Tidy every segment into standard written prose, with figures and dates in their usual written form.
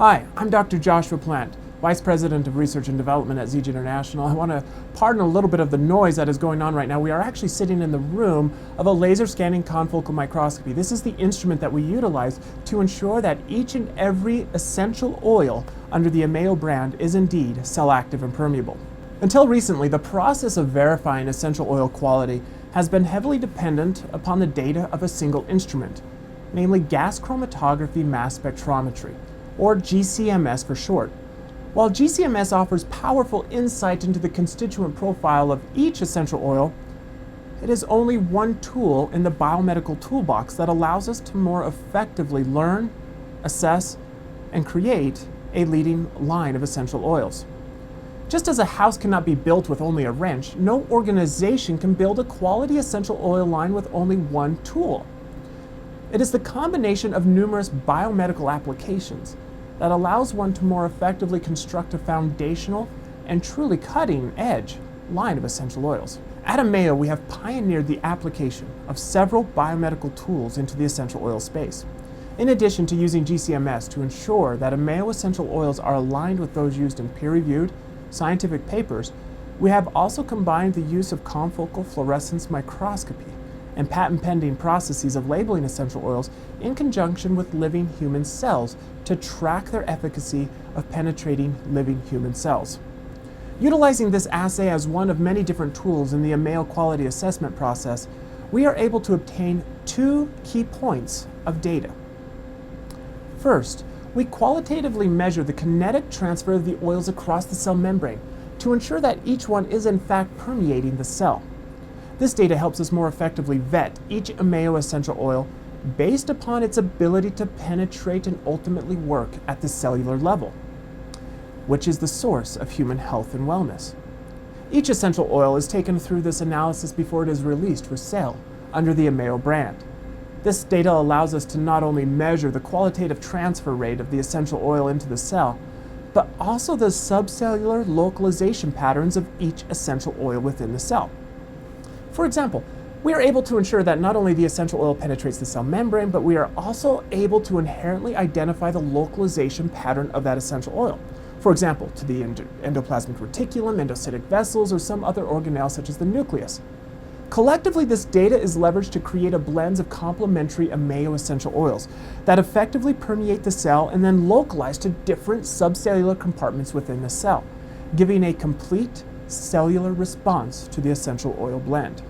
Hi, I'm Dr. Joshua Plant, Vice President of Research and Development at Zege International. I want to pardon a little bit of the noise that is going on right now. We are actually sitting in the room of a laser scanning confocal microscopy. This is the instrument that we utilize to ensure that each and every essential oil under the Ameo brand is indeed cell active and permeable. Until recently, the process of verifying essential oil quality has been heavily dependent upon the data of a single instrument, namely gas chromatography mass spectrometry, or GCMS for short. While GCMS offers powerful insight into the constituent profile of each essential oil, it is only one tool in the biomedical toolbox that allows us to more effectively learn, assess, and create a leading line of essential oils. Just as a house cannot be built with only a wrench, no organization can build a quality essential oil line with only one tool. It is the combination of numerous biomedical applications that allows one to more effectively construct a foundational and truly cutting-edge line of essential oils. At Ameo, we have pioneered the application of several biomedical tools into the essential oil space. In addition to using GCMS to ensure that Ameo essential oils are aligned with those used in peer-reviewed scientific papers, we have also combined the use of confocal fluorescence microscopy and patent-pending processes of labeling essential oils in conjunction with living human cells to track their efficacy of penetrating living human cells. Utilizing this assay as one of many different tools in the Ameo quality assessment process, we are able to obtain two key points of data. First, we qualitatively measure the kinetic transfer of the oils across the cell membrane to ensure that each one is in fact permeating the cell. This data helps us more effectively vet each Ameo essential oil based upon its ability to penetrate and ultimately work at the cellular level, which is the source of human health and wellness. Each essential oil is taken through this analysis before it is released for sale under the Ameo brand. This data allows us to not only measure the qualitative transfer rate of the essential oil into the cell, but also the subcellular localization patterns of each essential oil within the cell. For example, we are able to ensure that not only the essential oil penetrates the cell membrane, but we are also able to inherently identify the localization pattern of that essential oil. For example, to the endoplasmic reticulum, endocytic vessels, or some other organelle such as the nucleus. Collectively, this data is leveraged to create a blend of complementary Ameo essential oils that effectively permeate the cell and then localize to different subcellular compartments within the cell, giving a complete cellular response to the essential oil blend.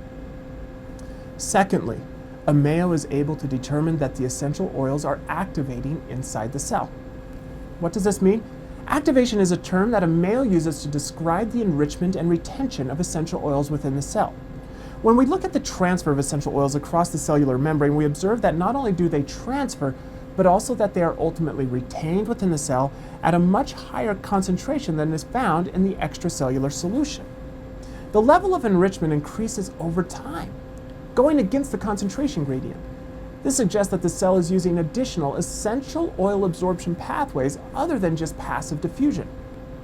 Secondly, Ameo is able to determine that the essential oils are activating inside the cell. What does this mean? Activation is a term that Ameo uses to describe the enrichment and retention of essential oils within the cell. When we look at the transfer of essential oils across the cellular membrane, we observe that not only do they transfer, but also that they are ultimately retained within the cell at a much higher concentration than is found in the extracellular solution. The level of enrichment increases over time, going against the concentration gradient. This suggests that the cell is using additional essential oil absorption pathways other than just passive diffusion.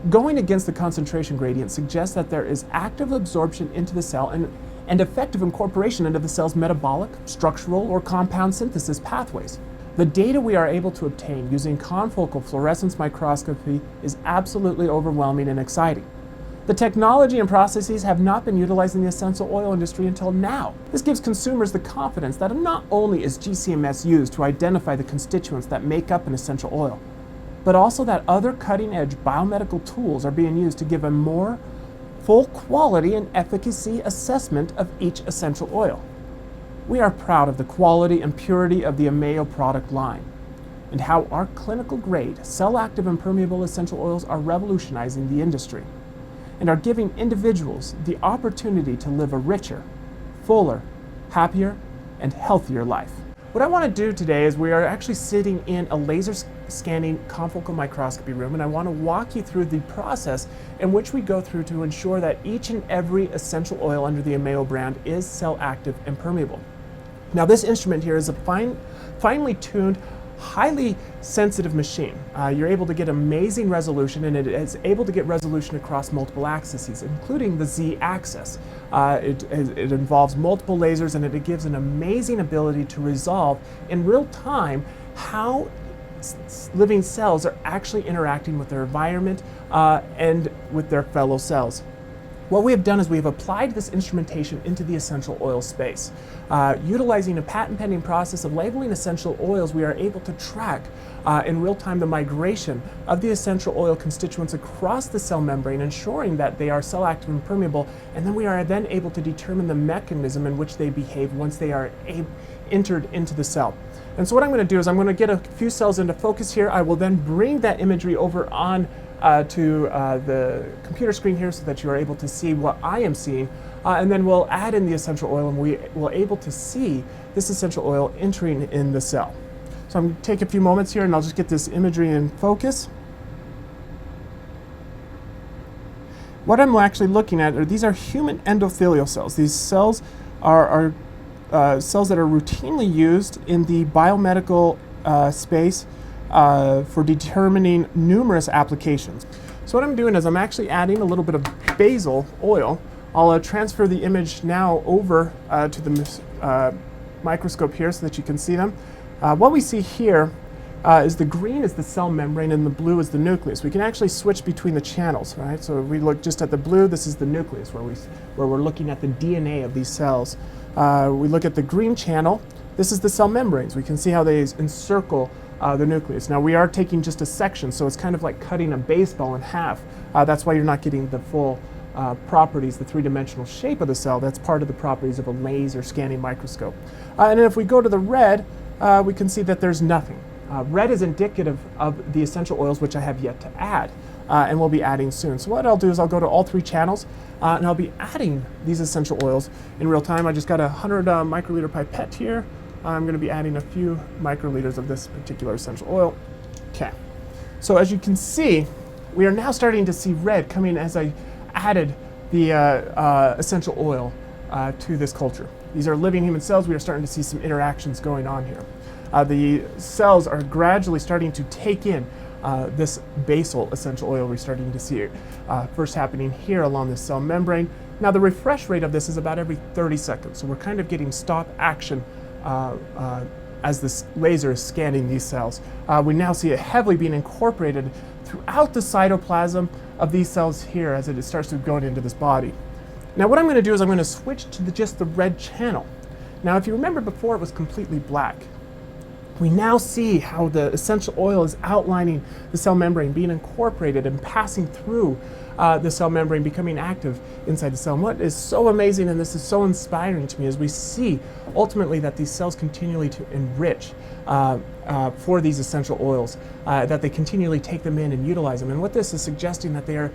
Going against the concentration gradient suggests that there is active absorption into the cell and effective incorporation into the cell's metabolic, structural, or compound synthesis pathways. The data we are able to obtain using confocal fluorescence microscopy is absolutely overwhelming and exciting. The technology and processes have not been utilized in the essential oil industry until now. This gives consumers the confidence that not only is GCMS used to identify the constituents that make up an essential oil, but also that other cutting-edge biomedical tools are being used to give a more full quality and efficacy assessment of each essential oil. We are proud of the quality and purity of the Ameo product line and how our clinical grade, cell active and permeable essential oils are revolutionizing the industry and are giving individuals the opportunity to live a richer, fuller, happier, and healthier life. What I want to do today is we are actually sitting in a laser scanning confocal microscopy room, and I want to walk you through the process in which we go through to ensure that each and every essential oil under the Ameo brand is cell active and permeable. Now, this instrument here is a finely tuned, highly sensitive machine. You're able to get amazing resolution, and it is able to get resolution across multiple axes, including the Z-axis. It involves multiple lasers, and it gives an amazing ability to resolve in real time how living cells are actually interacting with their environment and with their fellow cells. What we have done is we have applied this instrumentation into the essential oil space. Utilizing a patent-pending process of labeling essential oils, we are able to track in real time the migration of the essential oil constituents across the cell membrane, ensuring that they are cell active and permeable, and then we are then able to determine the mechanism in which they behave once they are entered into the cell. And so what I'm going to do is I'm going to get a few cells into focus here. I will then bring that imagery over on to the computer screen here so that you are able to see what I am seeing, and then we'll add in the essential oil and we will able to see this essential oil entering in the cell. So I'm going to take a few moments here and I'll just get this imagery in focus. What I'm actually looking at are these are human endothelial cells. These cells are cells that are routinely used in the biomedical space for determining numerous applications. So what I'm doing is I'm actually adding a little bit of basil oil. I'll transfer the image now over to the microscope here so that you can see them. What we see here is the green is the cell membrane and the blue is the nucleus. We can actually switch between the channels, right? So if we look just at the blue, this is the nucleus where we're looking at the DNA of these cells. We look at the green channel, this is the cell membranes. We can see how they encircle the nucleus. Now we are taking just a section, so it's kind of like cutting a baseball in half. That's why you're not getting the full properties, the three-dimensional shape of the cell. That's part of the properties of a laser scanning microscope. And if we go to the red, we can see that there's nothing. Red is indicative of the essential oils, which I have yet to add, and we'll be adding soon. So what I'll do is I'll go to all three channels, and I'll be adding these essential oils in real time. I just got a 100 microliter pipette here. I'm going to be adding a few microliters of this particular essential oil. Okay, so as you can see, we are now starting to see red coming as I added the essential oil to this culture. These are living human cells. We are starting to see some interactions going on here. The cells are gradually starting to take in this basal essential oil. We're starting to see it first happening here along the cell membrane. Now the refresh rate of this is about every 30 seconds, so we're kind of getting stop action as this laser is scanning these cells. We now see it heavily being incorporated throughout the cytoplasm of these cells here as it starts to go into this body. Now what I'm going to do is I'm going to switch to just the red channel. Now if you remember before it was completely black. We now see how the essential oil is outlining the cell membrane, being incorporated and passing through the cell membrane, becoming active inside the cell. And what is so amazing, and this is so inspiring to me, is we see ultimately that these cells continually to enrich for these essential oils, that they continually take them in and utilize them. And what this is suggesting that they are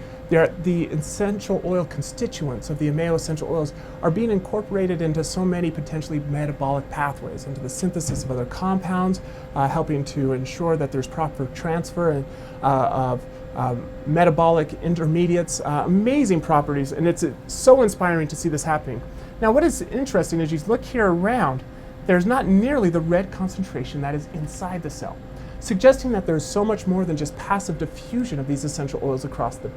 the essential oil constituents of the Ameo essential oils are being incorporated into so many potentially metabolic pathways, into the synthesis of other compounds, helping to ensure that there's proper transfer of metabolic intermediates, amazing properties, and it's so inspiring to see this happening. Now what is interesting is you look here around, there's not nearly the red concentration that is inside the cell, suggesting that there's so much more than just passive diffusion of these essential oils across the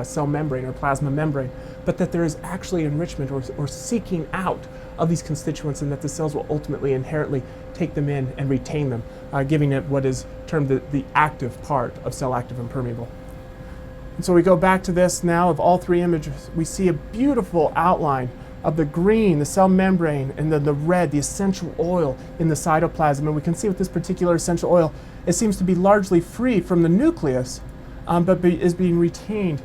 cell membrane or plasma membrane, but that there is actually enrichment or seeking out of these constituents, and that the cells will ultimately inherently take them in and retain them, giving it what is termed the active part of cell active and permeable. And so we go back to this now of all three images. We see a beautiful outline of the green, the cell membrane, and then the red, the essential oil in the cytoplasm. And we can see with this particular essential oil, it seems to be largely free from the nucleus, but is being retained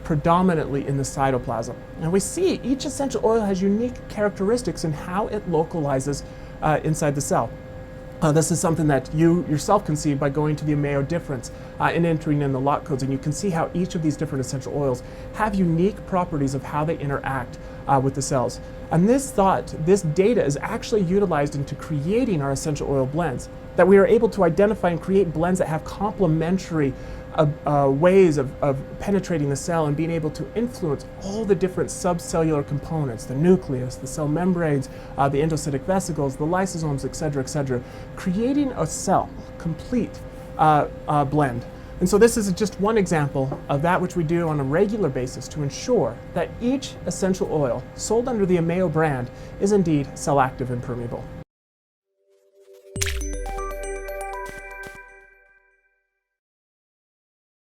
predominantly in the cytoplasm. And we see each essential oil has unique characteristics in how it localizes inside the cell. This is something that you yourself can see by going to the Ameo difference and entering in the lot codes, and you can see how each of these different essential oils have unique properties of how they interact with the cells. And this data is actually utilized into creating our essential oil blends, that we are able to identify and create blends that have complementary ways of penetrating the cell and being able to influence all the different subcellular components, the nucleus, the cell membranes, the endocytic vesicles, the lysosomes, etc., creating a cell complete blend. And so this is just one example of that which we do on a regular basis to ensure that each essential oil sold under the Ameo brand is indeed cell active and permeable.